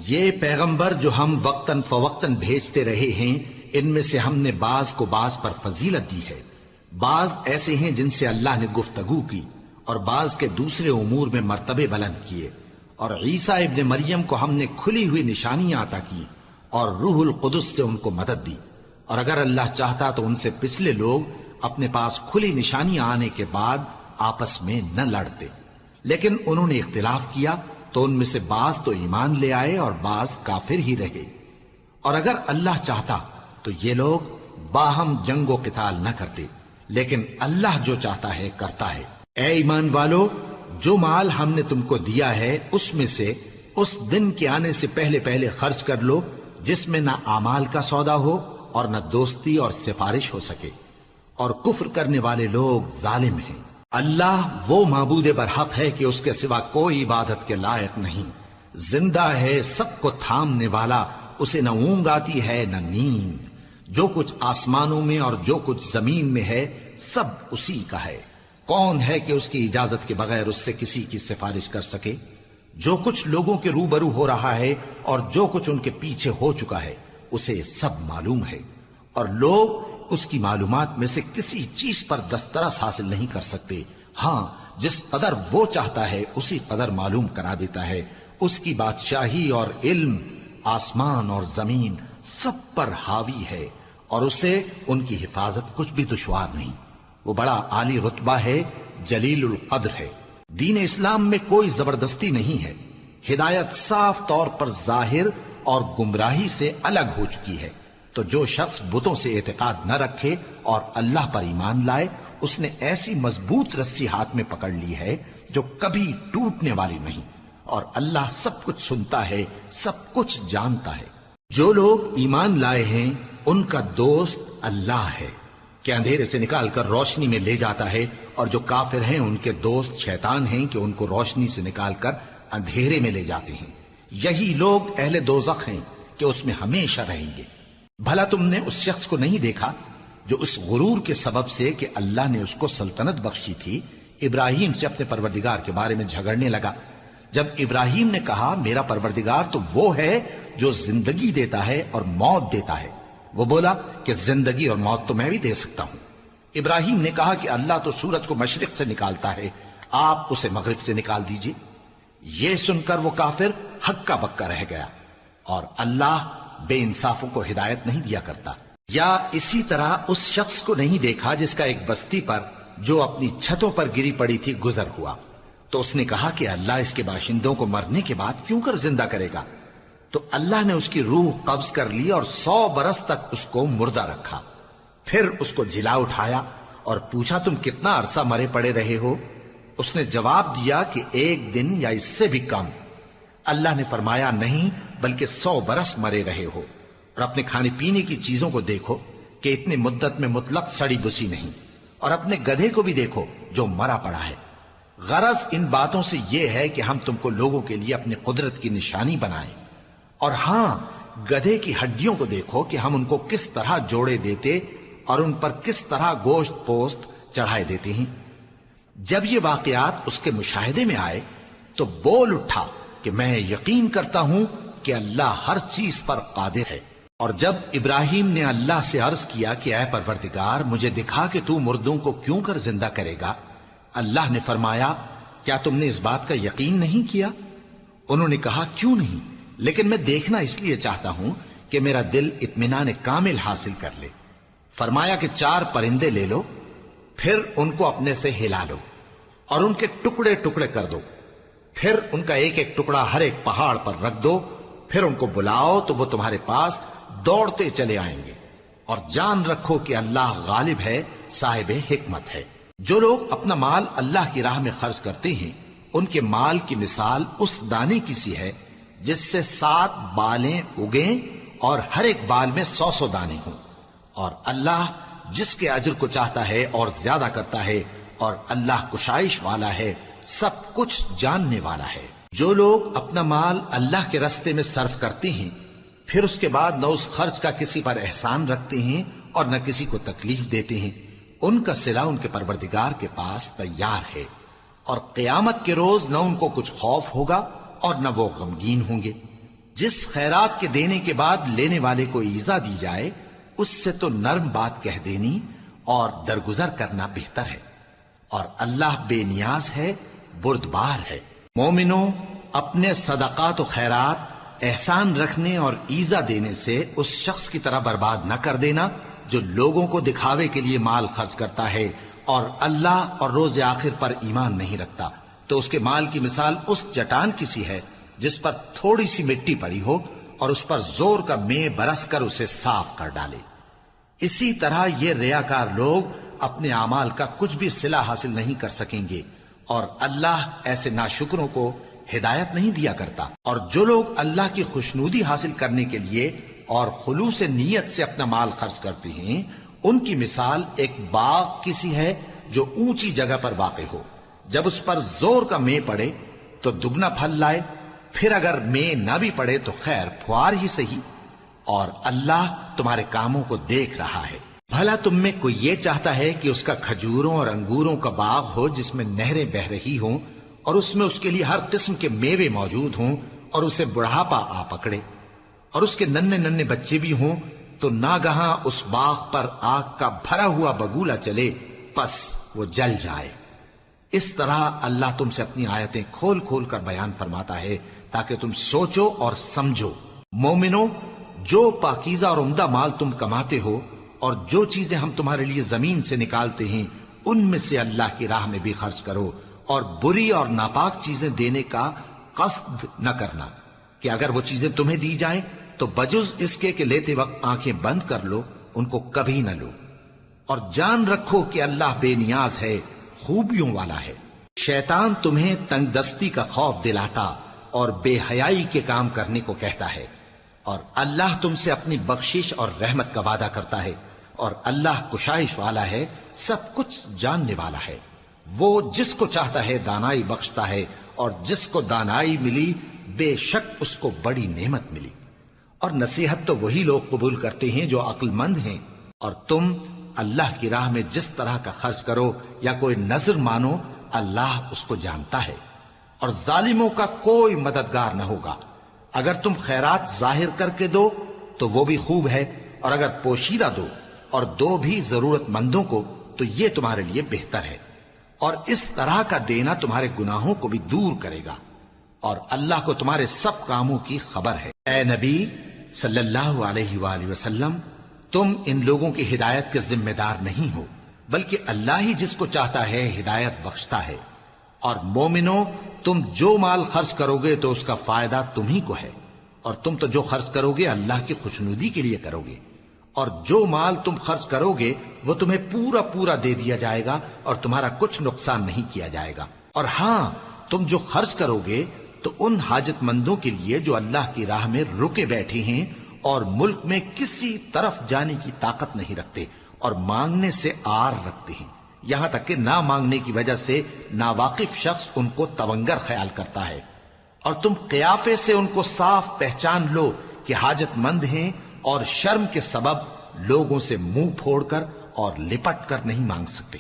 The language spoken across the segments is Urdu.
یہ پیغمبر جو ہم وقتاً فوقتاً بھیجتے رہے ہیں، ان میں سے ہم نے بعض کو بعض پر فضیلت دی ہے۔ بعض ایسے ہیں جن سے اللہ نے گفتگو کی، اور بعض کے دوسرے امور میں مرتبے بلند کیے۔ اور عیسیٰ ابن مریم کو ہم نے کھلی ہوئی نشانیاں عطا کی اور روح القدس سے ان کو مدد دی۔ اور اگر اللہ چاہتا تو ان سے پچھلے لوگ اپنے پاس کھلی نشانیاں آنے کے بعد آپس میں نہ لڑتے، لیکن انہوں نے اختلاف کیا تو ان میں سے بعض تو ایمان لے آئے اور بعض کافر ہی رہے۔ اور اگر اللہ چاہتا تو یہ لوگ باہم جنگ و قتال نہ کرتے، لیکن اللہ جو چاہتا ہے کرتا ہے۔ اے ایمان والو، جو مال ہم نے تم کو دیا ہے اس میں سے اس دن کے آنے سے پہلے پہلے خرچ کر لو جس میں نہ اعمال کا سودا ہو اور نہ دوستی اور سفارش ہو سکے، اور کفر کرنے والے لوگ ظالم ہیں۔ اللہ وہ معبود برحق ہے کہ اس کے سوا کوئی عبادت کے لائق نہیں، زندہ ہے، سب کو تھامنے والا، اسے نہ اونگ آتی ہے نہ نیند۔ جو کچھ آسمانوں میں اور جو کچھ زمین میں ہے سب اسی کا ہے۔ کون ہے کہ اس کی اجازت کے بغیر اس سے کسی کی سفارش کر سکے؟ جو کچھ لوگوں کے روبرو ہو رہا ہے اور جو کچھ ان کے پیچھے ہو چکا ہے اسے سب معلوم ہے، اور لوگ اس کی معلومات میں سے کسی چیز پر دسترس حاصل نہیں کر سکتے۔ ہاں، جس قدر وہ چاہتا ہے اسی قدر معلوم کرا دیتا ہے۔ اس کی بادشاہی اور علم آسمان اور زمین سب پر حاوی ہے، اور اسے ان کی حفاظت کچھ بھی دشوار نہیں۔ وہ بڑا عالی رتبہ ہے، جلیل القدر ہے۔ دین اسلام میں کوئی زبردستی نہیں ہے، ہدایت صاف طور پر ظاہر اور گمراہی سے الگ ہو چکی ہے۔ تو جو شخص بتوں سے اعتقاد نہ رکھے اور اللہ پر ایمان لائے، اس نے ایسی مضبوط رسی ہاتھ میں پکڑ لی ہے جو کبھی ٹوٹنے والی نہیں، اور اللہ سب کچھ سنتا ہے، سب کچھ جانتا ہے۔ جو لوگ ایمان لائے ہیں ان کا دوست اللہ ہے کہ اندھیرے سے نکال کر روشنی میں لے جاتا ہے، اور جو کافر ہیں ان کے دوست شیطان ہیں کہ ان کو روشنی سے نکال کر اندھیرے میں لے جاتے ہیں۔ یہی لوگ اہل دوزخ ہیں کہ اس میں ہمیشہ رہیں گے۔ بھلا تم نے اس شخص کو نہیں دیکھا جو اس غرور کے سبب سے کہ اللہ نے اس کو سلطنت بخشی تھی، ابراہیم سے اپنے پروردگار کے بارے میں جھگڑنے لگا؟ جب ابراہیم نے کہا میرا پروردگار تو وہ ہے جو زندگی دیتا ہے اور موت دیتا ہے، وہ بولا کہ زندگی اور موت تو میں بھی دے سکتا ہوں۔ ابراہیم نے کہا کہ اللہ تو سورج کو مشرق سے نکالتا ہے، آپ اسے مغرب سے نکال دیجئے۔ یہ سن کر وہ کافر ہکا بکا رہ گیا، اور اللہ بے انصافوں کو ہدایت نہیں دیا کرتا۔ یا اسی طرح اس شخص کو نہیں دیکھا جس کا ایک بستی پر جو اپنی چھتوں پر گری پڑی تھی گزر ہوا، تو اس نے کہا کہ اللہ اس کے باشندوں کو مرنے کے بعد کیوں کر زندہ کرے گا؟ تو اللہ نے اس کی روح قبض کر لی اور 100 برس تک اس کو مردہ رکھا۔ پھر اس کو جلا اٹھایا اور پوچھا تم کتنا عرصہ مرے پڑے رہے ہو؟ اس نے جواب دیا کہ 1 دن یا اس سے بھی کم۔ اللہ نے فرمایا نہیں، بلکہ 100 برس مرے رہے ہو، اور اپنے کھانے پینے کی چیزوں کو دیکھو کہ اتنی مدت میں مطلق سڑی بسی نہیں، اور اپنے گدھے کو بھی دیکھو جو مرا پڑا ہے۔ غرض ان باتوں سے یہ ہے کہ ہم تم کو لوگوں کے لیے اپنی قدرت کی نشانی بنائیں۔ اور ہاں، گدھے کی ہڈیوں کو دیکھو کہ ہم ان کو کس طرح جوڑے دیتے اور ان پر کس طرح گوشت پوست چڑھائے دیتے ہیں۔ جب یہ واقعات اس کے مشاہدے میں آئے تو بول اٹھا کہ میں یقین کرتا ہوں کہ اللہ ہر چیز پر قادر ہے۔ اور جب ابراہیم نے اللہ سے عرض کیا کہ اے پروردگار مجھے دکھا کہ تو مردوں کو کیوں کر زندہ کرے گا، اللہ نے فرمایا کیا تم نے اس بات کا یقین نہیں کیا؟ انہوں نے کہا کیوں نہیں، لیکن میں دیکھنا اس لیے چاہتا ہوں کہ میرا دل اطمینان کامل حاصل کر لے۔ فرمایا کہ 4 پرندے لے لو، پھر ان کو اپنے سے ہلا لو اور ان کے ٹکڑے ٹکڑے کر دو، پھر ان کا ایک ایک ٹکڑا ہر ایک پہاڑ پر رکھ دو، پھر ان کو بلاؤ تو وہ تمہارے پاس دوڑتے چلے آئیں گے، اور جان رکھو کہ اللہ غالب ہے، صاحب حکمت ہے۔ جو لوگ اپنا مال اللہ کی راہ میں خرچ کرتے ہیں ان کے مال کی مثال اس دانے کی سی ہے جس سے 7 بالیں اگیں اور ہر ایک بال میں 100 دانے ہوں، اور اللہ جس کے اجر کو چاہتا ہے اور زیادہ کرتا ہے، اور اللہ کشائش والا ہے، سب کچھ جاننے والا ہے۔ جو لوگ اپنا مال اللہ کے راستے میں صرف کرتے ہیں پھر اس کے بعد نہ اس خرچ کا کسی پر احسان رکھتے ہیں اور نہ کسی کو تکلیف دیتے ہیں، ان کا صلہ ان کے پروردگار کے پاس تیار ہے، اور قیامت کے روز نہ ان کو کچھ خوف ہوگا اور نہ وہ غمگین ہوں گے۔ جس خیرات کے دینے کے بعد لینے والے کو ایذا دی جائے اس سے تو نرم بات کہہ دینی اور درگزر کرنا بہتر ہے، اور اللہ بے نیاز ہے، بردبار ہے۔ مومنوں، اپنے صدقات و خیرات احسان رکھنے اور ایذا دینے سے اس شخص کی طرح برباد نہ کر دینا جو لوگوں کو دکھاوے کے لیے مال خرچ کرتا ہے اور اللہ اور روز آخر پر ایمان نہیں رکھتا، تو اس کے مال کی مثال اس چٹان کی سی ہے جس پر تھوڑی سی مٹی پڑی ہو اور اس پر زور کا مے برس کر اسے صاف کر ڈالے۔ اسی طرح یہ ریاکار لوگ اپنے اعمال کا کچھ بھی صلہ حاصل نہیں کر سکیں گے، اور اللہ ایسے ناشکروں کو ہدایت نہیں دیا کرتا۔ اور جو لوگ اللہ کی خوشنودی حاصل کرنے کے لیے اور خلوص نیت سے اپنا مال خرچ کرتے ہیں، ان کی مثال ایک باغ کی سی ہے جو اونچی جگہ پر واقع ہو، جب اس پر زور کا مے پڑے تو دگنا پھل لائے، پھر اگر مے نہ بھی پڑے تو خیر پھوار ہی صحیح، اور اللہ تمہارے کاموں کو دیکھ رہا ہے۔ بھلا تم میں کوئی یہ چاہتا ہے کہ اس کا کھجوروں اور انگوروں کا باغ ہو جس میں نہریں بہہ رہی ہوں اور اس میں اس کے لیے ہر قسم کے میوے موجود ہوں اور اسے بڑھاپا آ پکڑے اور اس کے ننھے ننھے بچے بھی ہوں، تو ناگہاں اس باغ پر آگ کا بھرا ہوا بگولا چلے، پس وہ جل جائے۔ اس طرح اللہ تم سے اپنی آیتیں کھول کھول کر بیان فرماتا ہے تاکہ تم سوچو اور سمجھو۔ مومنو، جو پاکیزہ اور عمدہ مال تم کماتے ہو اور جو چیزیں ہم تمہارے لیے زمین سے نکالتے ہیں ان میں سے اللہ کی راہ میں بھی خرچ کرو، اور بری اور ناپاک چیزیں دینے کا قصد نہ کرنا کہ اگر وہ چیزیں تمہیں دی جائیں تو بجز اس کے کہ لیتے وقت آنکھیں بند کر لو ان کو کبھی نہ لو، اور جان رکھو کہ اللہ بے نیاز ہے، خوبیوں والا ہے۔ شیطان تمہیں تنگ دستی کا خوف دلاتا اور بے حیائی کے کام کرنے کو کہتا ہے، اور اللہ تم سے اپنی بخشش اور رحمت کا وعدہ کرتا ہے، اور اللہ کشائش والا ہے، سب کچھ جاننے والا ہے۔ وہ جس کو چاہتا ہے دانائی بخشتا ہے، اور جس کو دانائی ملی بے شک اس کو بڑی نعمت ملی۔ اور نصیحت تو وہی لوگ قبول کرتے ہیں جو عقل مند ہیں، اور تم اللہ کی راہ میں جس طرح کا خرچ کرو یا کوئی نذر مانو اللہ اس کو جانتا ہے، اور ظالموں کا کوئی مددگار نہ ہوگا۔ اگر تم خیرات ظاہر کر کے دو تو وہ بھی خوب ہے، اور اگر پوشیدہ دو اور دو بھی ضرورت مندوں کو تو یہ تمہارے لیے بہتر ہے، اور اس طرح کا دینا تمہارے گناہوں کو بھی دور کرے گا، اور اللہ کو تمہارے سب کاموں کی خبر ہے۔ اے نبی صلی اللہ علیہ وآلہ وسلم، تم ان لوگوں کی ہدایت کے ذمہ دار نہیں ہو، بلکہ اللہ ہی جس کو چاہتا ہے ہدایت بخشتا ہے۔ اور مومنو، تم جو مال خرچ کرو گے تو اس کا فائدہ تم ہی کو ہے، اور تم تو جو خرچ کرو گے اللہ کی خوشنودی کے لیے کرو گے، اور جو مال تم خرچ کرو گے وہ تمہیں پورا پورا دے دیا جائے گا اور تمہارا کچھ نقصان نہیں کیا جائے گا۔ اور ہاں، تم جو خرچ کرو گے تو ان حاجت مندوں کے لیے جو اللہ کی راہ میں رکے بیٹھے ہیں اور ملک میں کسی طرف جانے کی طاقت نہیں رکھتے اور مانگنے سے آر رکھتے ہیں، یہاں تک کہ نہ مانگنے کی وجہ سے ناواقف شخص ان کو تونگر خیال کرتا ہے، اور تم قیافے سے ان کو صاف پہچان لو کہ حاجت مند ہیں، اور شرم کے سبب لوگوں سے منہ پھوڑ کر اور لپٹ کر نہیں مانگ سکتے۔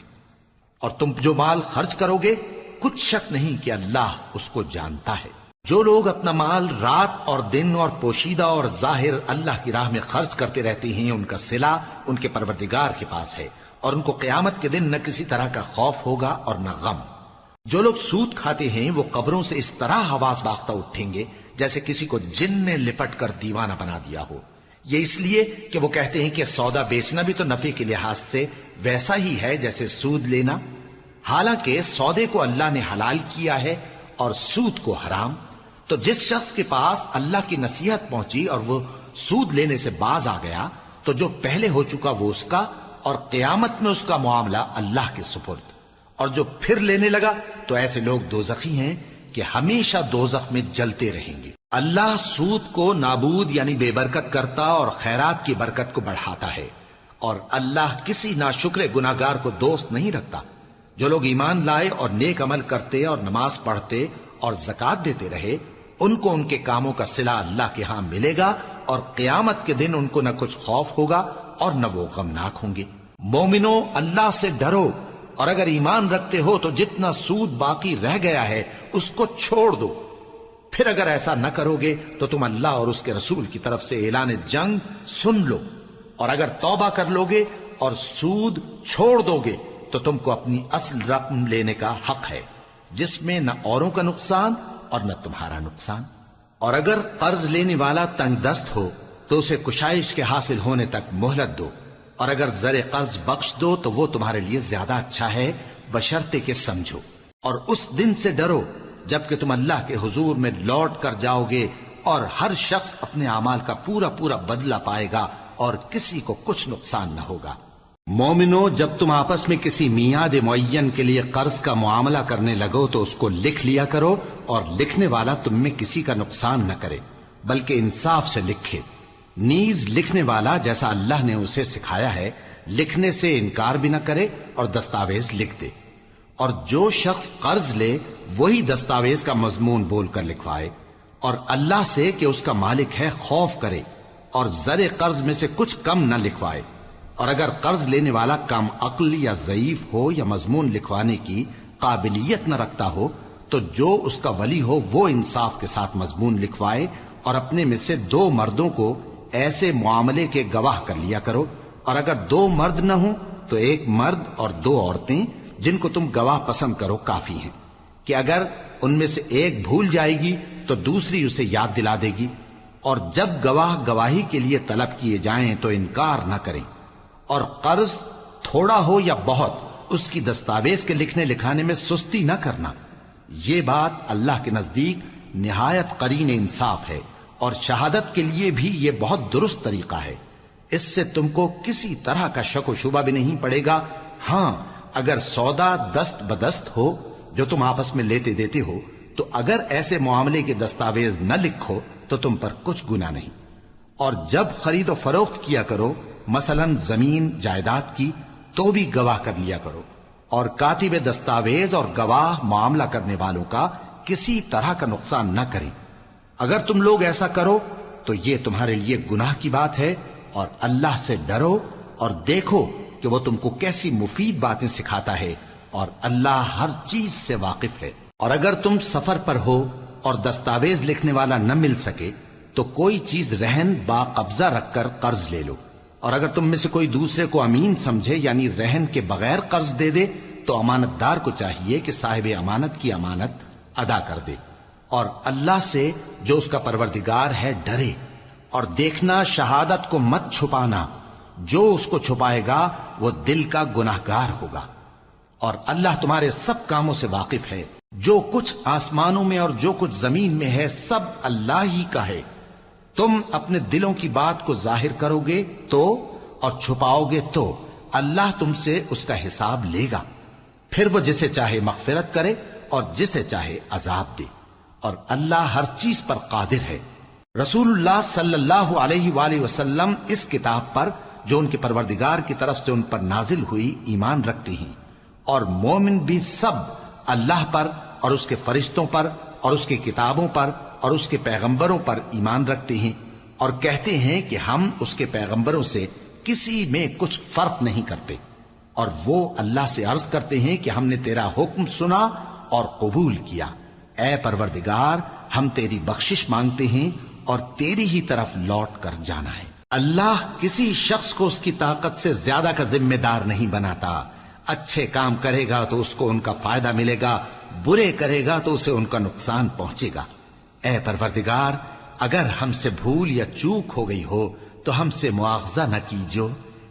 اور تم جو مال خرچ کرو گے کچھ شک نہیں کہ اللہ اس کو جانتا ہے۔ جو لوگ اپنا مال رات اور دن اور پوشیدہ اور ظاہر اللہ کی راہ میں خرچ کرتے رہتے ہیں، ان کا صلہ ان کے پروردگار کے پاس ہے، اور ان کو قیامت کے دن نہ کسی طرح کا خوف ہوگا اور نہ غم۔ جو لوگ سود کھاتے ہیں وہ قبروں سے اس طرح حواس باختہ اٹھیں گے جیسے کسی کو جن نے لپٹ کر دیوانہ بنا دیا ہو، یہ اس لیے کہ وہ کہتے ہیں کہ سودا بیچنا بھی تو نفع کے لحاظ سے ویسا ہی ہے جیسے سود لینا، حالانکہ سودے کو اللہ نے حلال کیا ہے اور سود کو حرام۔ تو جس شخص کے پاس اللہ کی نصیحت پہنچی اور وہ سود لینے سے باز آ گیا تو جو پہلے ہو چکا وہ اس کا، اور قیامت میں اس کا معاملہ اللہ کے سپرد، اور جو پھر لینے لگا تو ایسے لوگ دوزخی ہیں کہ ہمیشہ دوزخ میں جلتے رہیں گے۔ اللہ سود کو نابود یعنی بے برکت کرتا اور خیرات کی برکت کو بڑھاتا ہے، اور اللہ کسی ناشکر گناہگار کو دوست نہیں رکھتا۔ جو لوگ ایمان لائے اور نیک عمل کرتے اور نماز پڑھتے اور زکوٰۃ دیتے رہے، ان کو ان کے کاموں کا صلہ اللہ کے ہاں ملے گا، اور قیامت کے دن ان کو نہ کچھ خوف ہوگا اور نہ وہ غمناک ہوں گے۔ مومنو، اللہ سے ڈرو، اور اگر ایمان رکھتے ہو تو جتنا سود باقی رہ گیا ہے اس کو چھوڑ دو، پھر اگر ایسا نہ کرو گے تو تم اللہ اور اس کے رسول کی طرف سے اعلان جنگ سن لو، اور اگر توبہ کر لو گے اور سود چھوڑ دو گے تو تم کو اپنی اصل رقم لینے کا حق ہے، جس میں نہ اوروں کا نقصان اور نہ تمہارا نقصان۔ اور اگر قرض لینے والا تنگ دست ہو تو اسے کشائش کے حاصل ہونے تک مہلت دو، اور اگر زر قرض بخش دو تو وہ تمہارے لیے زیادہ اچھا ہے، بشرطے کہ سمجھو۔ اور اس دن سے ڈرو جبکہ تم اللہ کے حضور میں لوٹ کر جاؤ گے، اور ہر شخص اپنے اعمال کا پورا پورا بدلہ پائے گا اور کسی کو کچھ نقصان نہ ہوگا۔ مومنو، جب تم آپس میں کسی میعاد معین کے لیے قرض کا معاملہ کرنے لگو تو اس کو لکھ لیا کرو، اور لکھنے والا تم میں کسی کا نقصان نہ کرے بلکہ انصاف سے لکھے۔ نیز لکھنے والا جیسا اللہ نے اسے سکھایا ہے لکھنے سے انکار بھی نہ کرے اور دستاویز لکھ دے، اور جو شخص قرض لے وہی دستاویز کا مضمون بول کر لکھوائے، اور اللہ سے کہ اس کا مالک ہے خوف کرے، اور زر قرض میں سے کچھ کم نہ لکھوائے۔ اور اگر قرض لینے والا کم عقل یا ضعیف ہو یا مضمون لکھوانے کی قابلیت نہ رکھتا ہو تو جو اس کا ولی ہو وہ انصاف کے ساتھ مضمون لکھوائے، اور اپنے میں سے 2 مردوں کو ایسے معاملے کے گواہ کر لیا کرو، اور اگر 2 مرد نہ ہوں تو 1 مرد اور 2 عورتیں جن کو تم گواہ پسند کرو کافی ہیں، کہ اگر ان میں سے ایک بھول جائے گی تو دوسری اسے یاد دلا دے گی۔ اور جب گواہ گواہی کے لیے طلب کیے جائیں تو انکار نہ کریں، اور قرض تھوڑا ہو یا بہت اس کی دستاویز کے لکھنے لکھانے میں سستی نہ کرنا۔ یہ بات اللہ کے نزدیک نہایت قرین انصاف ہے، اور شہادت کے لیے بھی یہ بہت درست طریقہ ہے۔ اس سے تم کو کسی طرح کا شک و شبہ بھی نہیں پڑے گا۔ ہاں، اگر سودا دست بدست ہو جو تم آپس میں لیتے دیتے ہو تو اگر ایسے معاملے کے دستاویز نہ لکھو تو تم پر کچھ گناہ نہیں۔ اور جب خرید و فروخت کیا کرو، مثلا زمین جائیداد کی، تو بھی گواہ کر لیا کرو، اور کاتب دستاویز اور گواہ معاملہ کرنے والوں کا کسی طرح کا نقصان نہ کریں۔ اگر تم لوگ ایسا کرو تو یہ تمہارے لیے گناہ کی بات ہے، اور اللہ سے ڈرو اور دیکھو کہ وہ تم کو کیسی مفید باتیں سکھاتا ہے، اور اللہ ہر چیز سے واقف ہے۔ اور اگر تم سفر پر ہو اور دستاویز لکھنے والا نہ مل سکے تو کوئی چیز رہن با قبضہ رکھ کر قرض لے لو، اور اگر تم میں سے کوئی دوسرے کو امین سمجھے یعنی رہن کے بغیر قرض دے دے تو امانت دار کو چاہیے کہ صاحب امانت کی امانت ادا کر دے، اور اللہ سے جو اس کا پروردگار ہے ڈرے، اور دیکھنا شہادت کو مت چھپانا، جو اس کو چھپائے گا وہ دل کا گناہگار ہوگا۔ اور اللہ تمہارے سب کاموں سے واقف ہے، جو کچھ آسمانوں میں اور جو کچھ زمین میں ہے سب اللہ ہی کا ہے۔ تم اپنے دلوں کی بات کو ظاہر کرو گے تو اور چھپاؤ گے تو اللہ تم سے اس کا حساب لے گا، پھر وہ جسے چاہے مغفرت کرے اور جسے چاہے عذاب دے، اور اللہ ہر چیز پر قادر ہے۔ رسول اللہ صلی اللہ علیہ وآلہ وسلم اس کتاب پر جو ان کے پروردگار کی طرف سے ان پر نازل ہوئی ایمان رکھتے ہیں، اور مومن بھی سب اللہ پر اور اس کے فرشتوں پر اور اس کی کتابوں پر اور اس کے پیغمبروں پر ایمان رکھتے ہیں، اور کہتے ہیں کہ ہم اس کے پیغمبروں سے کسی میں کچھ فرق نہیں کرتے، اور وہ اللہ سے عرض کرتے ہیں کہ ہم نے تیرا حکم سنا اور قبول کیا۔ اے پروردگار، ہم تیری بخشش مانگتے ہیں اور تیری ہی طرف لوٹ کر جانا ہے۔ اللہ کسی شخص کو اس کی طاقت سے زیادہ کا ذمہ دار نہیں بناتا۔ اچھے کام کرے گا تو اس کو ان کا فائدہ ملے گا، برے کرے گا تو اسے ان کا نقصان پہنچے گا۔ اے پروردگار، اگر ہم سے بھول یا چوک ہو گئی ہو تو ہم سے مواخذہ نہ کیجو۔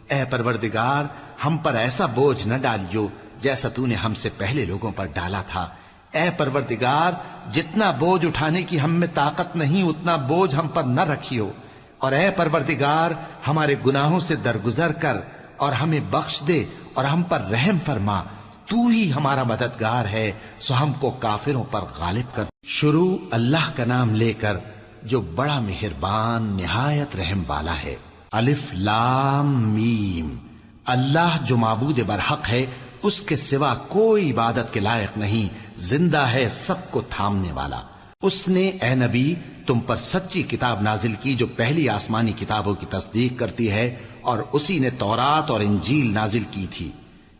اے پروردگار، ہم پر ایسا بوجھ نہ ڈالیو جیسا تو نے ہم سے پہلے لوگوں پر ڈالا تھا۔ اے پروردگار، جتنا بوجھ اٹھانے کی ہم میں طاقت نہیں اتنا بوجھ ہم پر نہ رکھیو، اور اے پروردگار ہمارے گناہوں سے درگزر کر اور ہمیں بخش دے اور ہم پر رحم فرما، تو ہی ہمارا مددگار ہے، سو ہم کو کافروں پر غالب کر۔ شروع اللہ کا نام لے کر جو بڑا مہربان نہایت رحم والا ہے۔ الف لام میم۔ اللہ جو معبود برحق ہے، اس کے سوا کوئی عبادت کے لائق نہیں، زندہ ہے سب کو تھامنے والا۔ اس نے اے نبی تم پر سچی کتاب نازل کی جو پہلی آسمانی کتابوں کی تصدیق کرتی ہے، اور اسی نے تورات اور انجیل نازل کی تھی۔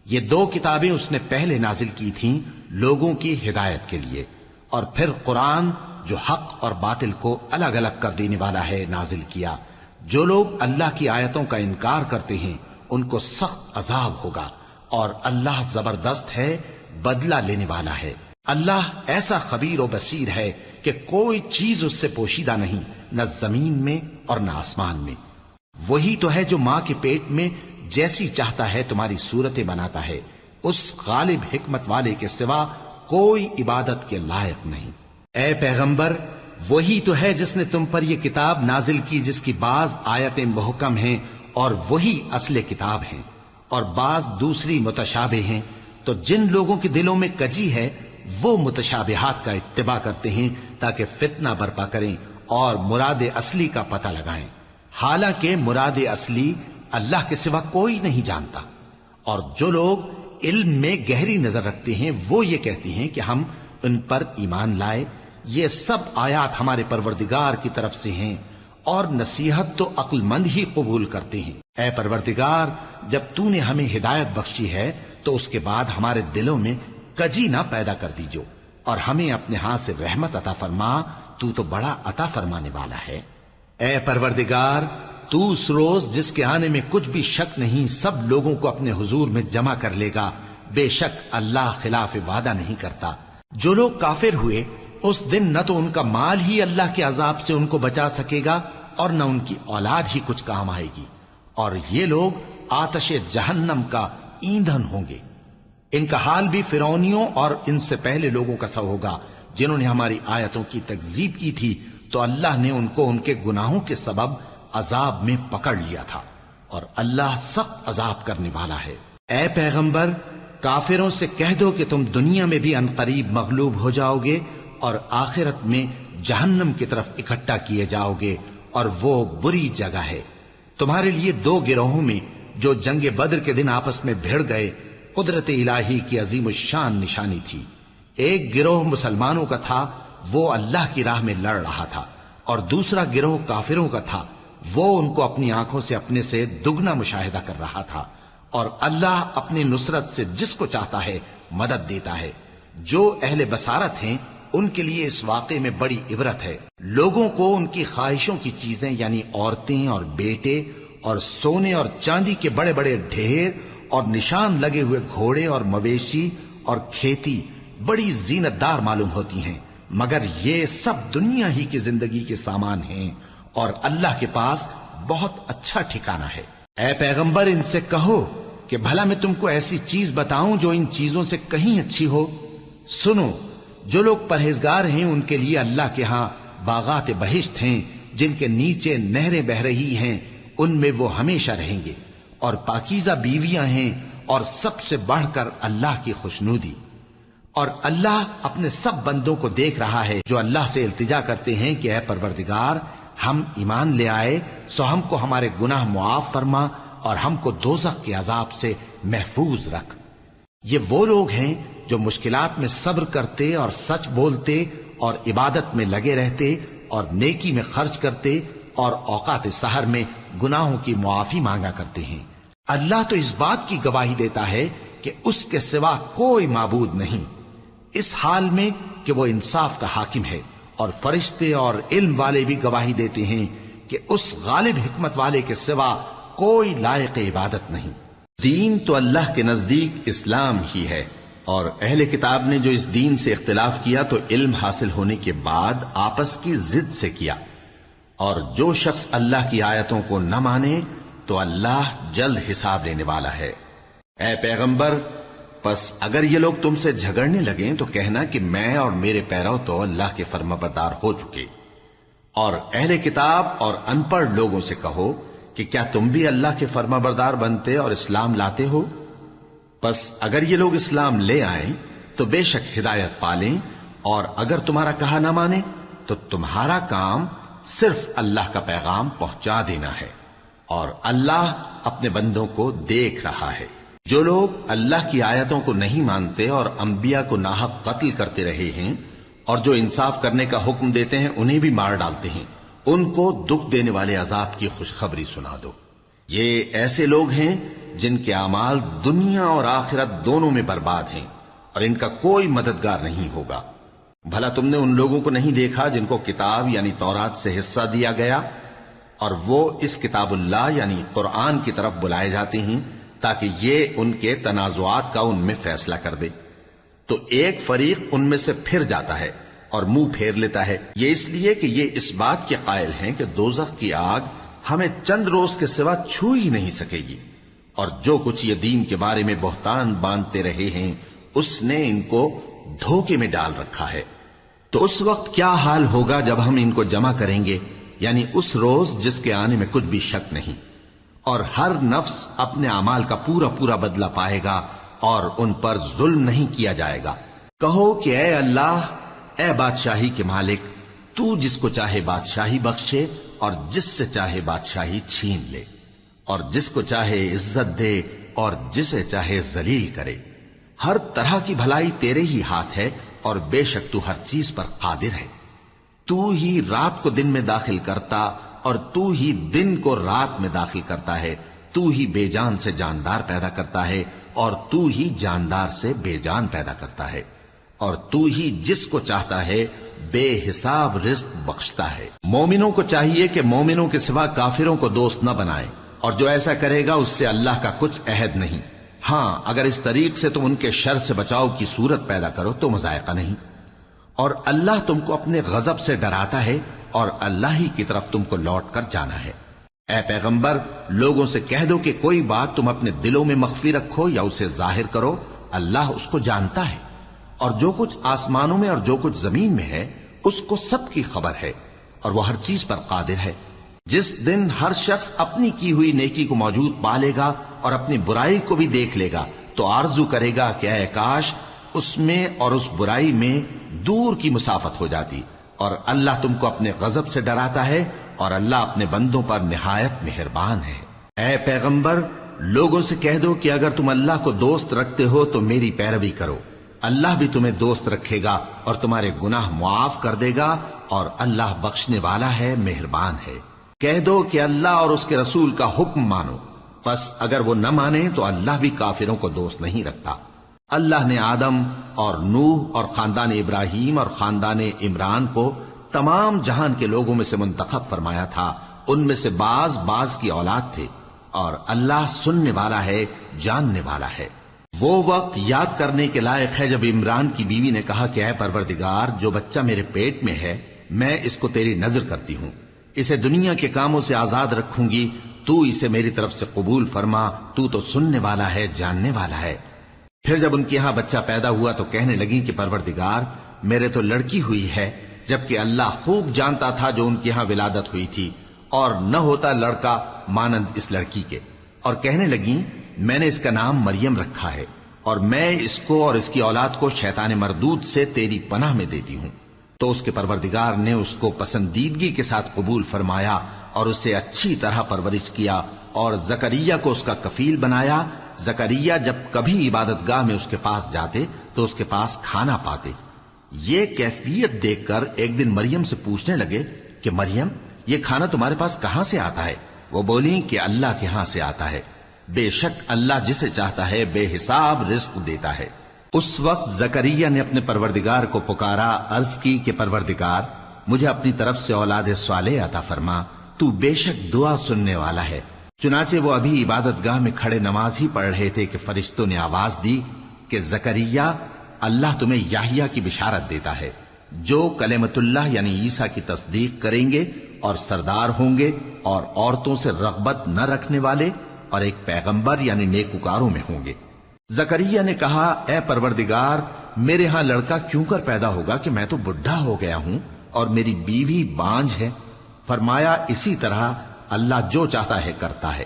یہ 2 کتابیں اس نے پہلے نازل کی تھیں لوگوں کی ہدایت کے لیے، اور پھر قرآن جو حق اور باطل کو الگ الگ کر دینے والا ہے نازل کیا۔ جو لوگ اللہ کی آیتوں کا انکار کرتے ہیں ان کو سخت عذاب ہوگا، اور اللہ زبردست ہے، بدلہ لینے والا ہے۔ اللہ ایسا خبیر و بصیر ہے کہ کوئی چیز اس سے پوشیدہ نہیں، نہ زمین میں اور نہ آسمان میں۔ وہی تو ہے جو ماں کے پیٹ میں جیسی چاہتا ہے تمہاری صورتیں بناتا ہے، اس غالب حکمت والے کے سوا کوئی عبادت کے لائق نہیں۔ اے پیغمبر، وہی تو ہے جس نے تم پر یہ کتاب نازل کی جس کی بعض آیتیں محکم ہیں اور وہی اصل کتاب ہیں، اور بعض دوسری متشابہ ہیں۔ تو جن لوگوں کے دلوں میں کجی ہے وہ متشابہات کا اتباع کرتے ہیں تاکہ فتنہ برپا کریں اور مراد اصلی کا پتہ لگائیں، حالانکہ مراد اصلی اللہ کے سوا کوئی نہیں جانتا۔ اور جو لوگ علم میں گہری نظر رکھتے ہیں وہ یہ کہتے ہیں کہ ہم ان پر ایمان لائے، یہ سب آیات ہمارے پروردگار کی طرف سے ہیں، اور نصیحت تو عقل مند ہی قبول کرتے ہیں۔ اے پروردگار، جب تو نے ہمیں ہدایت بخشی ہے تو اس کے بعد ہمارے دلوں میں کجی نہ پیدا کر دیجو، اور ہمیں اپنے ہاتھ سے رحمت عطا فرما، تو بڑا عطا فرمانے والا ہے۔ اے پروردگار، تو اس روز جس کے آنے میں کچھ بھی شک نہیں سب لوگوں کو اپنے حضور میں جمع کر لے گا، بے شک اللہ خلاف وعدہ نہیں کرتا۔ جو لوگ کافر ہوئے اس دن نہ تو ان کا مال ہی اللہ کے عذاب سے ان کو بچا سکے گا اور نہ ان کی اولاد ہی کچھ کام آئے گی، اور یہ لوگ آتش جہنم کا ایندھن ہوں گے۔ ان کا حال بھی فرعونیوں اور ان سے پہلے لوگوں کا سا ہوگا جنہوں نے ہماری آیتوں کی تکذیب کی تھی، تو اللہ نے ان کو ان کے گناہوں کے سبب عذاب میں پکڑ لیا تھا، اور اللہ سخت عذاب کرنے والا ہے۔ اے پیغمبر، کافروں سے کہہ دو کہ تم دنیا میں بھی عنقریب مغلوب ہو جاؤ گے اور آخرت میں جہنم کی طرف اکٹھا کیے جاؤ گے، اور وہ بری جگہ ہے۔ تمہارے لیے دو گروہوں میں جو جنگ بدر کے دن آپس میں بھیڑ گئے قدرت الہی کی عظیم الشان نشانی تھی۔ ایک گروہ مسلمانوں کا تھا، وہ اللہ کی راہ میں لڑ رہا تھا، اور دوسرا گروہ کافروں کا تھا، وہ ان کو اپنی آنکھوں سے اپنے سے دگنا مشاہدہ کر رہا تھا۔ اور اللہ اپنی نصرت سے جس کو چاہتا ہے مدد دیتا ہے۔ جو اہل بصارت ہیں ان کے لیے اس واقعے میں بڑی عبرت ہے۔ لوگوں کو ان کی خواہشوں کی چیزیں یعنی عورتیں اور بیٹے اور سونے اور چاندی کے بڑے بڑے ڈھیر اور نشان لگے ہوئے گھوڑے اور مویشی اور کھیتی بڑی زینت دار معلوم ہوتی ہیں، مگر یہ سب دنیا ہی کی زندگی کے سامان ہیں، اور اللہ کے پاس بہت اچھا ٹھکانہ ہے۔ اے پیغمبر، ان سے کہو کہ بھلا میں تم کو ایسی چیز بتاؤں جو ان چیزوں سے کہیں اچھی ہو؟ سنو، جو لوگ پرہیزگار ہیں ان کے لیے اللہ کے ہاں باغات بہشت ہیں جن کے نیچے نہریں بہ رہی ہیں، ان میں وہ ہمیشہ رہیں گے، اور پاکیزہ بیویاں ہیں، اور سب سے بڑھ کر اللہ کی خوشنودی۔ اور اللہ اپنے سب بندوں کو دیکھ رہا ہے جو اللہ سے التجا کرتے ہیں کہ اے پروردگار، ہم ایمان لے آئے سو ہم کو ہمارے گناہ معاف فرما اور ہم کو دوزخ کے عذاب سے محفوظ رکھ۔ یہ وہ لوگ ہیں جو مشکلات میں صبر کرتے اور سچ بولتے اور عبادت میں لگے رہتے اور نیکی میں خرچ کرتے اور اوقات سحر میں گناہوں کی معافی مانگا کرتے ہیں۔ اللہ تو اس بات کی گواہی دیتا ہے کہ اس کے سوا کوئی معبود نہیں، اس حال میں کہ وہ انصاف کا حاکم ہے، اور فرشتے اور علم والے بھی گواہی دیتے ہیں کہ اس غالب حکمت والے کے سوا کوئی لائق عبادت نہیں۔ دین تو اللہ کے نزدیک اسلام ہی ہے، اور اہل کتاب نے جو اس دین سے اختلاف کیا تو علم حاصل ہونے کے بعد آپس کی ضد سے کیا، اور جو شخص اللہ کی آیتوں کو نہ مانے تو اللہ جلد حساب لینے والا ہے۔ اے پیغمبر، پس اگر یہ لوگ تم سے جھگڑنے لگیں تو کہنا کہ میں اور میرے پیرو تو اللہ کے فرمانبردار ہو چکے، اور اہل کتاب اور ان پڑھ لوگوں سے کہو کہ کیا تم بھی اللہ کے فرمانبردار بنتے اور اسلام لاتے ہو؟ پس اگر یہ لوگ اسلام لے آئیں تو بے شک ہدایت پالیں، اور اگر تمہارا کہا نہ مانے تو تمہارا کام صرف اللہ کا پیغام پہنچا دینا ہے، اور اللہ اپنے بندوں کو دیکھ رہا ہے۔ جو لوگ اللہ کی آیتوں کو نہیں مانتے اور انبیاء کو ناحق قتل کرتے رہے ہیں، اور جو انصاف کرنے کا حکم دیتے ہیں انہیں بھی مار ڈالتے ہیں، ان کو دکھ دینے والے عذاب کی خوشخبری سنا دو۔ یہ ایسے لوگ ہیں جن کے اعمال دنیا اور آخرت دونوں میں برباد ہیں، اور ان کا کوئی مددگار نہیں ہوگا۔ بھلا تم نے ان لوگوں کو نہیں دیکھا جن کو کتاب یعنی تورات سے حصہ دیا گیا اور وہ اس کتاب اللہ یعنی قرآن کی طرف بلائے جاتے ہیں تاکہ یہ ان کے تنازعات کا ان میں فیصلہ کر دے؟ تو ایک فریق ان میں سے پھر جاتا ہے اور منہ پھیر لیتا ہے، یہ اس لیے کہ یہ اس بات کے قائل ہیں کہ دوزخ کی آگ ہمیں چند روز کے سوا چھو ہی نہیں سکے گی، اور جو کچھ یہ دین کے بارے میں بہتان باندھتے رہے ہیں اس نے ان کو دھوکے میں ڈال رکھا ہے۔ تو اس وقت کیا حال ہوگا جب ہم ان کو جمع کریں گے، یعنی اس روز جس کے آنے میں کچھ بھی شک نہیں، اور ہر نفس اپنے اعمال کا پورا پورا بدلہ پائے گا اور ان پر ظلم نہیں کیا جائے گا۔ کہو کہ اے اللہ، اے بادشاہی کے مالک، تو جس کو چاہے بادشاہی بخشے اور جس سے چاہے بادشاہی چھین لے، اور جس کو چاہے عزت دے اور جسے چاہے ذلیل کرے۔ ہر طرح کی بھلائی تیرے ہی ہاتھ ہے اور بے شک تو ہر چیز پر قادر ہے۔ تو ہی رات کو دن میں داخل کرتا اور تو ہی دن کو رات میں داخل کرتا ہے، تو ہی بے جان سے جاندار پیدا کرتا ہے اور تو ہی جاندار سے بے جان پیدا کرتا ہے، اور تو ہی جس کو چاہتا ہے بے حساب رزق بخشتا ہے۔ مومنوں کو چاہیے کہ مومنوں کے سوا کافروں کو دوست نہ بنائیں، اور جو ایسا کرے گا اس سے اللہ کا کچھ عہد نہیں۔ ہاں، اگر اس طریق سے تم ان کے شر سے بچاؤ کی صورت پیدا کرو تو مذائقہ نہیں، اور اللہ تم کو اپنے غضب سے ڈراتا ہے اور اللہ ہی کی طرف تم کو لوٹ کر جانا ہے۔ اے پیغمبر، لوگوں سے کہہ دو کہ کوئی بات تم اپنے دلوں میں مخفی رکھو یا اسے ظاہر کرو، اللہ اس کو جانتا ہے، اور جو کچھ آسمانوں میں اور جو کچھ زمین میں ہے اس کو سب کی خبر ہے، اور وہ ہر چیز پر قادر ہے۔ جس دن ہر شخص اپنی کی ہوئی نیکی کو موجود پا لے گا اور اپنی برائی کو بھی دیکھ لے گا تو آرزو کرے گا کہ اے کاش اس میں اور اس برائی میں دور کی مسافت ہو جاتی، اور اللہ تم کو اپنے غضب سے ڈراتا ہے اور اللہ اپنے بندوں پر نہایت مہربان ہے۔ اے پیغمبر، لوگوں سے کہہ دو کہ اگر تم اللہ کو دوست رکھتے ہو تو میری پیروی کرو، اللہ بھی تمہیں دوست رکھے گا اور تمہارے گناہ معاف کر دے گا، اور اللہ بخشنے والا ہے، مہربان ہے۔ کہہ دو کہ اللہ اور اس کے رسول کا حکم مانو، پس اگر وہ نہ مانے تو اللہ بھی کافروں کو دوست نہیں رکھتا۔ اللہ نے آدم اور نوح اور خاندان ابراہیم اور خاندان عمران کو تمام جہان کے لوگوں میں سے منتخب فرمایا تھا، ان میں سے بعض کی اولاد تھے، اور اللہ سننے والا ہے، جاننے والا ہے۔ وہ وقت یاد کرنے کے لائق ہے جب عمران کی بیوی نے کہا کہ اے پروردگار، جو بچہ میرے پیٹ میں ہے میں اس کو تیری نظر کرتی ہوں، اسے دنیا کے کاموں سے آزاد رکھوں گی، تو اسے میری طرف سے قبول فرما، تو سننے والا ہے، جاننے والا ہے۔ پھر جب ان کے ہاں بچہ پیدا ہوا تو کہنے لگی کہ پروردگار، میرے تو لڑکی ہوئی ہے، جبکہ اللہ خوب جانتا تھا جو ان کے ہاں ولادت ہوئی تھی، اور نہ ہوتا لڑکا مانند اس لڑکی کے، اور کہنے لگی میں نے اس کا نام مریم رکھا ہے، اور میں اس کو اور اس کی اولاد کو شیطان مردود سے تیری پناہ میں دیتی ہوں۔ تو اس کے پروردگار نے اس کو پسندیدگی کے ساتھ قبول فرمایا اور اسے اچھی طرح پرورش کیا، اور زکریا کو اس کا کفیل بنایا۔ زکریا جب کبھی عبادت گاہ میں اس کے پاس جاتے تو اس کے پاس کھانا پاتے۔ یہ کیفیت دیکھ کر ایک دن مریم سے پوچھنے لگے کہ مریم، یہ کھانا تمہارے پاس کہاں سے آتا ہے؟ وہ بولی کہ اللہ کے ہاں سے آتا ہے، بے شک اللہ جسے چاہتا ہے بے حساب رزق دیتا ہے۔ اس وقت زکریا نے اپنے پروردگار کو پکارا، عرض کی کہ پروردگار، مجھے اپنی طرف سے اولاد صالح عطا فرما، تو بے شک دعا سننے والا ہے۔ چنانچہ وہ ابھی عبادت گاہ میں کھڑے نماز ہی پڑھ رہے تھے کہ فرشتوں نے آواز دی کہ زکریا، اللہ تمہیں یحییٰ کی بشارت دیتا ہے، جو کلمۃ اللہ یعنی عیسیٰ کی تصدیق کریں گے اور سردار ہوں گے اور عورتوں سے رغبت نہ رکھنے والے اور ایک پیغمبر یعنی نیکوکاروں میں ہوں گے۔ زکریا نے کہا، اے پروردگار، میرے ہاں لڑکا کیوں کر پیدا ہوگا کہ میں تو بڈھا ہو گیا ہوں اور میری بیوی بانجھ ہے؟ فرمایا، اسی طرح اللہ جو چاہتا ہے کرتا ہے۔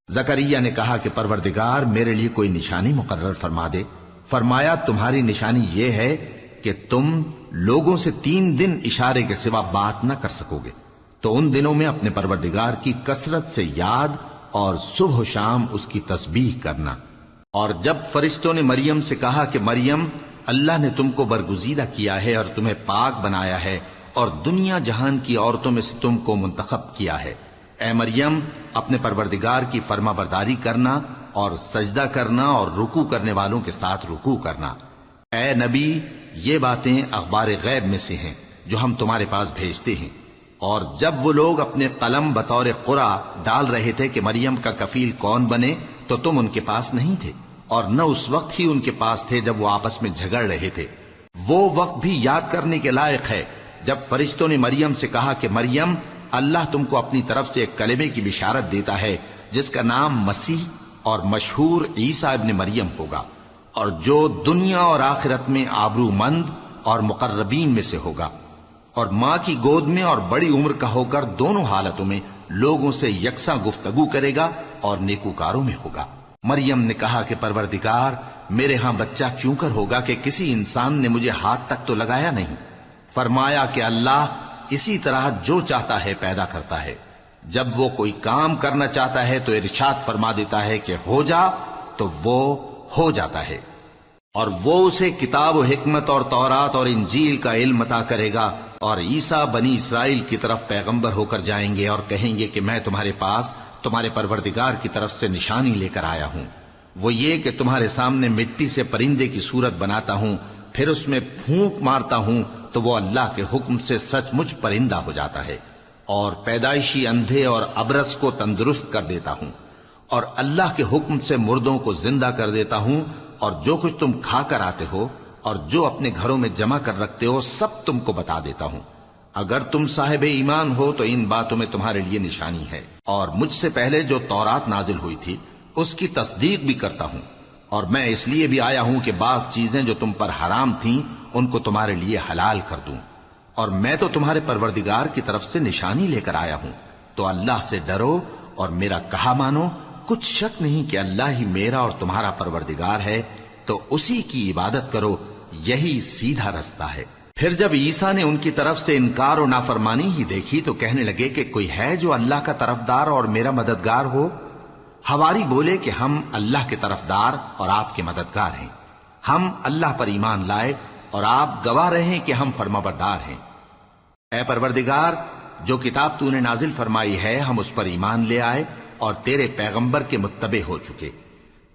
زکریا نے کہا کہ پروردگار، میرے لیے کوئی نشانی مقرر فرما دے۔ فرمایا، تمہاری نشانی یہ ہے کہ تم لوگوں سے 3 دن اشارے کے سوا بات نہ کر سکو گے، تو ان دنوں میں اپنے پروردگار کی کثرت سے یاد اور صبح و شام اس کی تسبیح کرنا۔ اور جب فرشتوں نے مریم سے کہا کہ مریم، اللہ نے تم کو برگزیدہ کیا ہے اور تمہیں پاک بنایا ہے اور دنیا جہان کی عورتوں میں سے تم کو منتخب کیا ہے، اے مریم، اپنے پروردگار کی فرما برداری کرنا اور سجدہ کرنا اور رکوع کرنے والوں کے ساتھ رکوع کرنا۔ اے نبی، یہ باتیں اخبار غیب میں سے ہیں جو ہم تمہارے پاس بھیجتے ہیں۔ اور جب وہ لوگ اپنے قلم بطور قرعہ ڈال رہے تھے کہ مریم کا کفیل کون بنے تو تم ان کے پاس نہیں تھے، اور نہ اس وقت ہی ان کے پاس تھے جب وہ آپس میں جھگڑ رہے تھے۔ وہ وقت بھی یاد کرنے کے لائق ہے جب فرشتوں نے مریم سے کہا کہ مریم، اللہ تم کو اپنی طرف سے ایک کلمے کی بشارت دیتا ہے جس کا نام مسیح اور مشہور عیسیٰ ابن مریم ہوگا، اور جو دنیا اور آخرت میں آبرو مند اور مقربین میں سے ہوگا، اور ماں کی گود میں اور بڑی عمر کا ہو کر دونوں حالتوں میں لوگوں سے یکساں گفتگو کرے گا اور نیکوکاروں میں ہوگا۔ مریم نے کہا کہ پروردگار، میرے ہاں بچہ کیوں کر ہوگا کہ کسی انسان نے مجھے ہاتھ تک تو لگایا نہیں۔ فرمایا کہ اللہ اسی طرح جو چاہتا ہے پیدا کرتا ہے، جب وہ کوئی کام کرنا چاہتا ہے تو ارشاد فرما دیتا ہے کہ ہو جا تو وہ ہو جاتا ہے۔ اور وہ اسے کتاب و حکمت اور تورات اور انجیل کا علم عطا کرے گا، اور عیسیٰ بنی اسرائیل کی طرف پیغمبر ہو کر جائیں گے اور کہیں گے کہ میں تمہارے پاس تمہارے پروردگار کی طرف سے نشانی لے کر آیا ہوں، وہ یہ کہ تمہارے سامنے مٹی سے پرندے کی صورت بناتا ہوں، پھر اس میں پھونک مارتا ہوں تو وہ اللہ کے حکم سے سچ مچ پرندہ ہو جاتا ہے، اور پیدائشی اندھے اور ابرص کو تندرست کر دیتا ہوں، اور اللہ کے حکم سے مردوں کو زندہ کر دیتا ہوں، اور جو کچھ تم کھا کر آتے ہو اور جو اپنے گھروں میں جمع کر رکھتے ہو سب تم کو بتا دیتا ہوں۔ اگر تم صاحب ایمان ہو تو ان باتوں میں تمہارے لیے نشانی ہے، اور مجھ سے پہلے جو تورات نازل ہوئی تھی اس کی تصدیق بھی کرتا ہوں، اور میں اس لیے بھی آیا ہوں کہ بعض چیزیں جو تم پر حرام تھیں ان کو تمہارے لیے حلال کر دوں، اور میں تو تمہارے پروردگار کی طرف سے نشانی لے کر آیا ہوں، تو اللہ سے ڈرو اور میرا کہا مانو۔ کچھ شک نہیں کہ اللہ ہی میرا اور تمہارا پروردگار ہے، تو اسی کی عبادت کرو، یہی سیدھا رستہ ہے۔ پھر جب عیسیٰ نے ان کی طرف سے انکار و نافرمانی ہی دیکھی تو کہنے لگے کہ کوئی ہے جو اللہ کا طرفدار اور میرا مددگار ہو؟ حواری بولے کہ ہم اللہ کے طرفدار اور آپ کے مددگار ہیں، ہم اللہ پر ایمان لائے اور آپ گواہ رہے کہ ہم فرمانبردار ہیں۔ اے پروردگار، جو کتاب تو نے نازل فرمائی ہے ہم اس پر ایمان لے آئے اور تیرے پیغمبر کے متبع ہو چکے،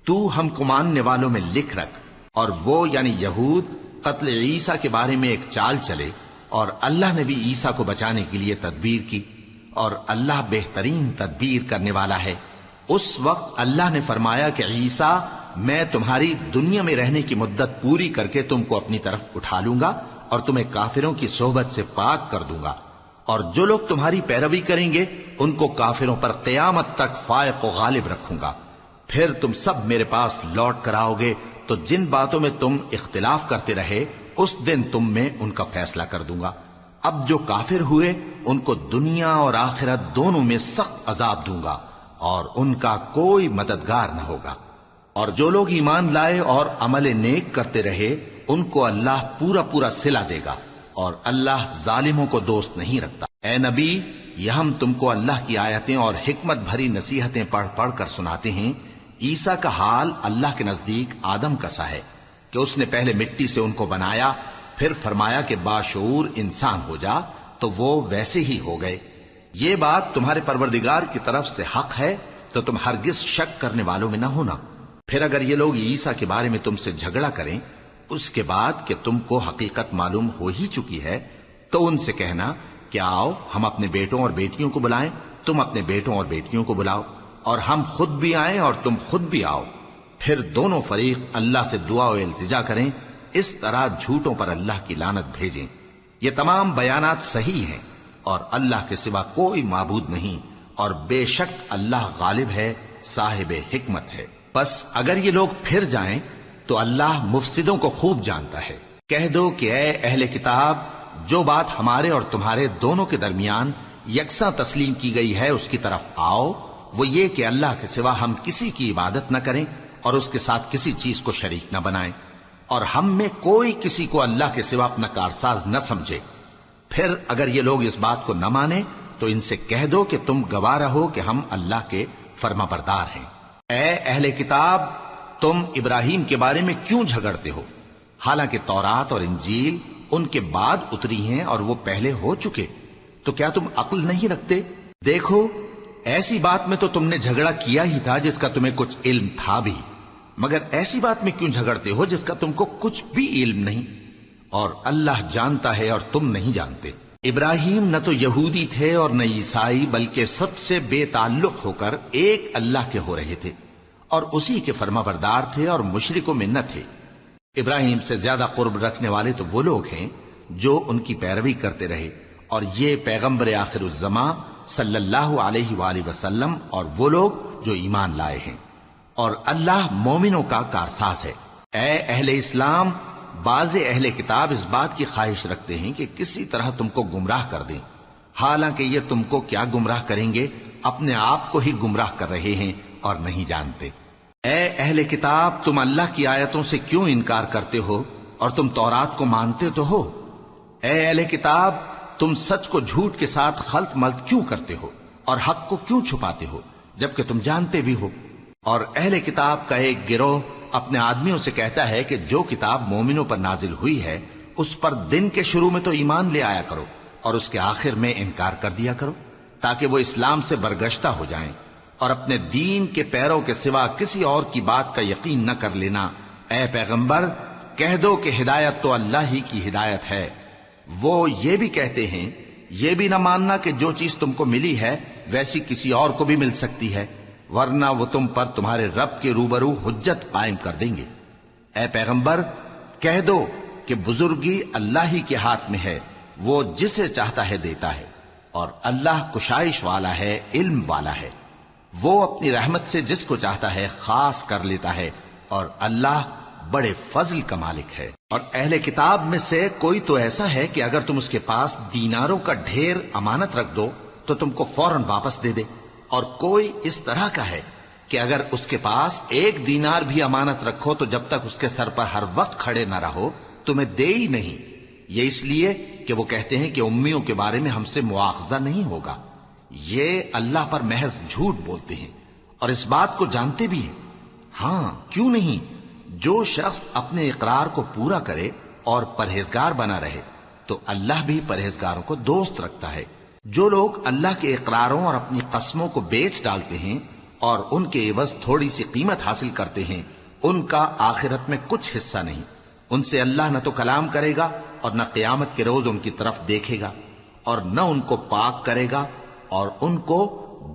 تو ہم کو ماننے والوں میں لکھ رکھ۔ اور وہ یعنی یہود قتل عیسیٰ کے بارے میں ایک چال چلے، اور اللہ نے بھی عیسیٰ کو بچانے کے لیے تدبیر کی، اور اللہ بہترین تدبیر کرنے والا ہے۔ اس وقت اللہ نے فرمایا کہ عیسیٰ، میں تمہاری دنیا میں رہنے کی مدت پوری کر کے تم کو اپنی طرف اٹھا لوں گا اور تمہیں کافروں کی صحبت سے پاک کر دوں گا، اور جو لوگ تمہاری پیروی کریں گے ان کو کافروں پر قیامت تک فائق و غالب رکھوں گا۔ پھر تم سب میرے پاس لوٹ کر آؤ گے تو جن باتوں میں تم اختلاف کرتے رہے اس دن تم میں ان کا فیصلہ کر دوں گا۔ اب جو کافر ہوئے ان کو دنیا اور آخرت دونوں میں سخت عذاب دوں گا، اور ان کا کوئی مددگار نہ ہوگا۔ اور جو لوگ ایمان لائے اور عمل نیک کرتے رہے ان کو اللہ پورا پورا صلہ دے گا، اور اللہ ظالموں کو دوست نہیں رکھتا۔ اے نبی، یہ ہم تم کو اللہ کی آیتیں اور حکمت بھری نصیحتیں پڑھ پڑھ کر سناتے ہیں۔ عیسیٰ کا حال اللہ کے نزدیک آدم کا سا ہے کہ اس نے پہلے مٹی سے ان کو بنایا، پھر فرمایا کہ باشعور انسان ہو جا، تو وہ ویسے ہی ہو گئے۔ یہ بات تمہارے پروردگار کی طرف سے حق ہے، تو تم ہرگز شک کرنے والوں میں نہ ہونا۔ پھر اگر یہ لوگ عیسیٰ کے بارے میں تم سے جھگڑا کریں اس کے بعد کہ تم کو حقیقت معلوم ہو ہی چکی ہے، تو ان سے کہنا کہ آؤ ہم اپنے بیٹوں اور بیٹیوں کو بلائیں، تم اپنے بیٹوں اور بیٹیوں کو بلاؤ، اور ہم خود بھی آئیں اور تم خود بھی آؤ، پھر دونوں فریق اللہ سے دعا و التجا کریں، اس طرح جھوٹوں پر اللہ کی لعنت بھیجیں۔ یہ تمام بیانات صحیح ہیں، اور اللہ کے سوا کوئی معبود نہیں، اور بے شک اللہ غالب ہے، صاحب حکمت ہے۔ بس اگر یہ لوگ پھر جائیں تو اللہ مفسدوں کو خوب جانتا ہے۔ کہہ دو کہ اے اہل کتاب، جو بات ہمارے اور تمہارے دونوں کے درمیان یکساں تسلیم کی گئی ہے اس کی طرف آؤ، وہ یہ کہ اللہ کے سوا ہم کسی کی عبادت نہ کریں اور اس کے ساتھ کسی چیز کو شریک نہ بنائیں، اور ہم میں کوئی کسی کو اللہ کے سوا اپنا کارساز نہ سمجھے۔ پھر اگر یہ لوگ اس بات کو نہ مانیں تو ان سے کہہ دو کہ تم گواہ رہو کہ ہم اللہ کے فرما بردار ہیں۔ اے اہل کتاب، تم ابراہیم کے بارے میں کیوں جھگڑتے ہو؟ حالانکہ تورات اور انجیل ان کے بعد اتری ہیں اور وہ پہلے ہو چکے، تو کیا تم عقل نہیں رکھتے؟ دیکھو، ایسی بات میں تو تم نے جھگڑا کیا ہی تھا جس کا تمہیں کچھ علم تھا بھی، مگر ایسی بات میں کیوں جھگڑتے ہو جس کا تم کو کچھ بھی علم نہیں؟ اور اللہ جانتا ہے اور تم نہیں جانتے۔ ابراہیم نہ تو یہودی تھے اور نہ عیسائی، بلکہ سب سے بے تعلق ہو کر ایک اللہ کے ہو رہے تھے اور اسی کے فرمانبردار تھے اور مشرکوں میں نہ تھے۔ ابراہیم سے زیادہ قرب رکھنے والے تو وہ لوگ ہیں جو ان کی پیروی کرتے رہے، اور یہ پیغمبر آخر الزماں صلی اللہ علیہ وآلہ وسلم اور وہ لوگ جو ایمان لائے ہیں، اور اللہ مومنوں کا کارساز ہے۔ اے اہل اسلام، بعض اہل کتاب اس بات کی خواہش رکھتے ہیں کہ کسی طرح تم کو گمراہ کر دیں، حالانکہ یہ تم کو کیا گمراہ کریں گے، اپنے آپ کو ہی گمراہ کر رہے ہیں اور نہیں جانتے۔ اے اہل کتاب، تم اللہ کی آیتوں سے کیوں انکار کرتے ہو اور تم تورات کو مانتے تو ہو؟ اے اہل کتاب، تم سچ کو جھوٹ کے ساتھ خلط ملط کیوں کرتے ہو اور حق کو کیوں چھپاتے ہو جبکہ تم جانتے بھی ہو؟ اور اہل کتاب کا ایک گروہ اپنے آدمیوں سے کہتا ہے کہ جو کتاب مومنوں پر نازل ہوئی ہے اس پر دن کے شروع میں تو ایمان لے آیا کرو اور اس کے آخر میں انکار کر دیا کرو، تاکہ وہ اسلام سے برگشتہ ہو جائیں اور اپنے دین کے پیروں کے سوا کسی اور کی بات کا یقین نہ کر لینا۔ اے پیغمبر، کہہ دو کہ ہدایت تو اللہ ہی کی ہدایت ہے۔ وہ یہ بھی کہتے ہیں، یہ بھی نہ ماننا کہ جو چیز تم کو ملی ہے ویسی کسی اور کو بھی مل سکتی ہے، ورنہ وہ تم پر تمہارے رب کے روبرو حجت قائم کر دیں گے۔ اے پیغمبر، کہہ دو کہ بزرگی اللہ ہی کے ہاتھ میں ہے، وہ جسے چاہتا ہے دیتا ہے، اور اللہ کشائش والا ہے، علم والا ہے۔ وہ اپنی رحمت سے جس کو چاہتا ہے خاص کر لیتا ہے، اور اللہ بڑے فضل کا مالک ہے۔ اور اہل کتاب میں سے کوئی تو ایسا ہے کہ اگر تم اس کے پاس دیناروں کا ڈھیر امانت رکھ دو تو تم کو فوراً واپس دے دے، اور کوئی اس طرح کا ہے کہ اگر اس کے پاس ایک دینار بھی امانت رکھو تو جب تک اس کے سر پر ہر وقت کھڑے نہ رہو تمہیں دے ہی نہیں۔ یہ اس لیے کہ وہ کہتے ہیں کہ امیوں کے بارے میں ہم سے مواخذہ نہیں ہوگا۔ یہ اللہ پر محض جھوٹ بولتے ہیں اور اس بات کو جانتے بھی ہیں۔ ہاں، کیوں نہیں، جو شخص اپنے اقرار کو پورا کرے اور پرہیزگار بنا رہے تو اللہ بھی پرہیزگاروں کو دوست رکھتا ہے۔ جو لوگ اللہ کے اقراروں اور اپنی قسموں کو بیچ ڈالتے ہیں اور ان کے عوض تھوڑی سی قیمت حاصل کرتے ہیں، ان کا آخرت میں کچھ حصہ نہیں۔ ان سے اللہ نہ تو کلام کرے گا اور نہ قیامت کے روز ان کی طرف دیکھے گا، اور نہ ان کو پاک کرے گا، اور ان کو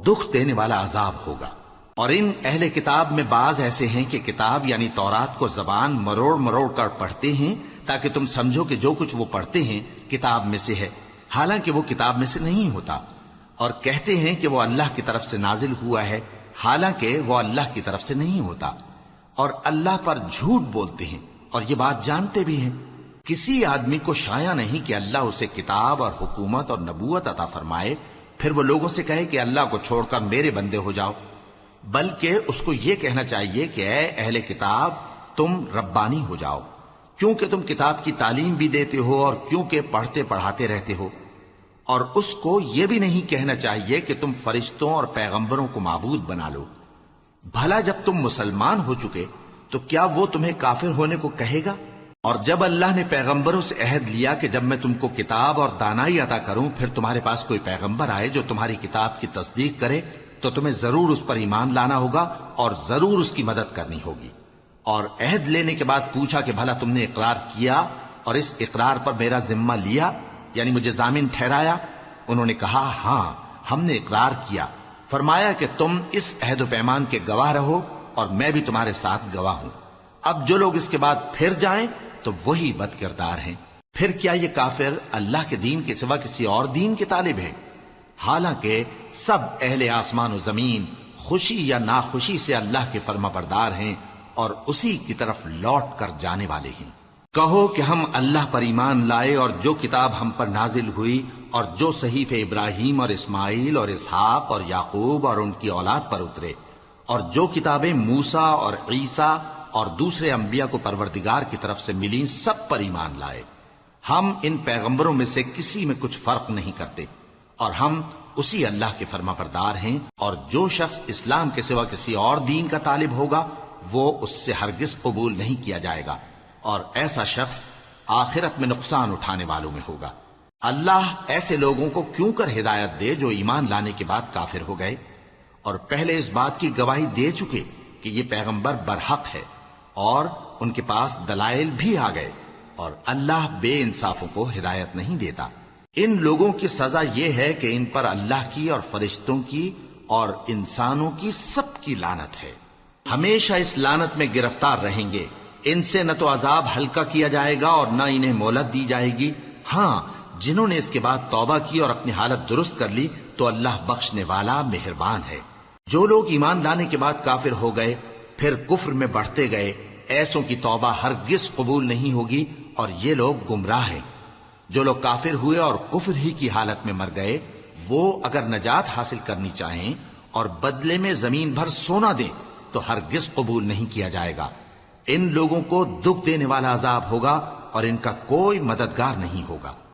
دکھ دینے والا عذاب ہوگا۔ اور ان اہل کتاب میں بعض ایسے ہیں کہ کتاب یعنی تورات کو زبان مروڑ مروڑ کر پڑھتے ہیں تاکہ تم سمجھو کہ جو کچھ وہ پڑھتے ہیں کتاب میں سے ہے، حالانکہ وہ کتاب میں سے نہیں ہوتا، اور کہتے ہیں کہ وہ اللہ کی طرف سے نازل ہوا ہے، حالانکہ وہ اللہ کی طرف سے نہیں ہوتا، اور اللہ پر جھوٹ بولتے ہیں اور یہ بات جانتے بھی ہیں۔ کسی آدمی کو شایع نہیں کہ اللہ اسے کتاب اور حکومت اور نبوت عطا فرمائے پھر وہ لوگوں سے کہے کہ اللہ کو چھوڑ کر میرے بندے ہو جاؤ، بلکہ اس کو یہ کہنا چاہیے کہ اے اہل کتاب، تم ربانی ہو جاؤ، کیونکہ تم کتاب کی تعلیم بھی دیتے ہو اور کیونکہ پڑھتے پڑھاتے رہتے ہو۔ اور اس کو یہ بھی نہیں کہنا چاہیے کہ تم فرشتوں اور پیغمبروں کو معبود بنا لو۔ بھلا جب تم مسلمان ہو چکے تو کیا وہ تمہیں کافر ہونے کو کہے گا؟ اور جب اللہ نے پیغمبروں سے عہد لیا کہ جب میں تم کو کتاب اور دانائی عطا کروں پھر تمہارے پاس کوئی پیغمبر آئے جو تمہاری کتاب کی تصدیق کرے تو تمہیں ضرور اس پر ایمان لانا ہوگا اور ضرور اس کی مدد کرنی ہوگی۔ اور عہد لینے کے بعد پوچھا کہ بھلا تم نے اقرار کیا اور اس اقرار پر میرا ذمہ لیا، یعنی مجھے ضامن ٹھہرایا؟ انہوں نے کہا ہاں، ہم نے اقرار کیا۔ فرمایا کہ تم اس عہد و پیمان کے گواہ رہو اور میں بھی تمہارے ساتھ گواہ ہوں۔ اب جو لوگ اس کے بعد پھر جائیں تو وہی بد کردار ہیں۔ پھر کیا یہ کافر اللہ کے دین کے سوا کسی اور دین کے طالب ہیں؟ حالانکہ سب اہل آسمان و زمین خوشی یا ناخوشی سے اللہ کے فرما بردار ہیں اور اسی کی طرف لوٹ کر جانے والے ہیں۔ کہو کہ ہم اللہ پر ایمان لائے اور جو کتاب ہم پر نازل ہوئی اور جو صحیفے ابراہیم اور اسماعیل اور اسحاق اور یعقوب اور ان کی اولاد پر اترے، اور جو کتابیں موسیٰ اور عیسیٰ اور دوسرے انبیاء کو پروردگار کی طرف سے ملیں، سب پر ایمان لائے۔ ہم ان پیغمبروں میں سے کسی میں کچھ فرق نہیں کرتے، اور ہم اسی اللہ کے فرما بردار ہیں۔ اور جو شخص اسلام کے سوا کسی اور دین کا طالب ہوگا وہ اس سے ہرگز قبول نہیں کیا جائے گا، اور ایسا شخص آخرت میں نقصان اٹھانے والوں میں ہوگا۔ اللہ ایسے لوگوں کو کیوں کر ہدایت دے جو ایمان لانے کے بعد کافر ہو گئے اور پہلے اس بات کی گواہی دے چکے کہ یہ پیغمبر برحق ہے اور ان کے پاس دلائل بھی آ گئے، اور اللہ بے انصافوں کو ہدایت نہیں دیتا۔ ان لوگوں کی سزا یہ ہے کہ ان پر اللہ کی اور فرشتوں کی اور انسانوں کی سب کی لعنت ہے، ہمیشہ اس لعنت میں گرفتار رہیں گے۔ ان سے نہ تو عذاب ہلکا کیا جائے گا اور نہ انہیں مہلت دی جائے گی۔ ہاں، جنہوں نے اس کے بعد توبہ کی اور اپنی حالت درست کر لی تو اللہ بخشنے والا مہربان ہے۔ جو لوگ ایمان لانے کے بعد کافر ہو گئے پھر کفر میں بڑھتے گئے، ایسوں کی توبہ ہرگز قبول نہیں ہوگی اور یہ لوگ گمراہ ہیں۔ جو لوگ کافر ہوئے اور کفر ہی کی حالت میں مر گئے، وہ اگر نجات حاصل کرنی چاہیں اور بدلے میں زمین بھر سونا دیں تو ہرگز قبول نہیں کیا جائے گا۔ ان لوگوں کو دکھ دینے والا عذاب ہوگا اور ان کا کوئی مددگار نہیں ہوگا۔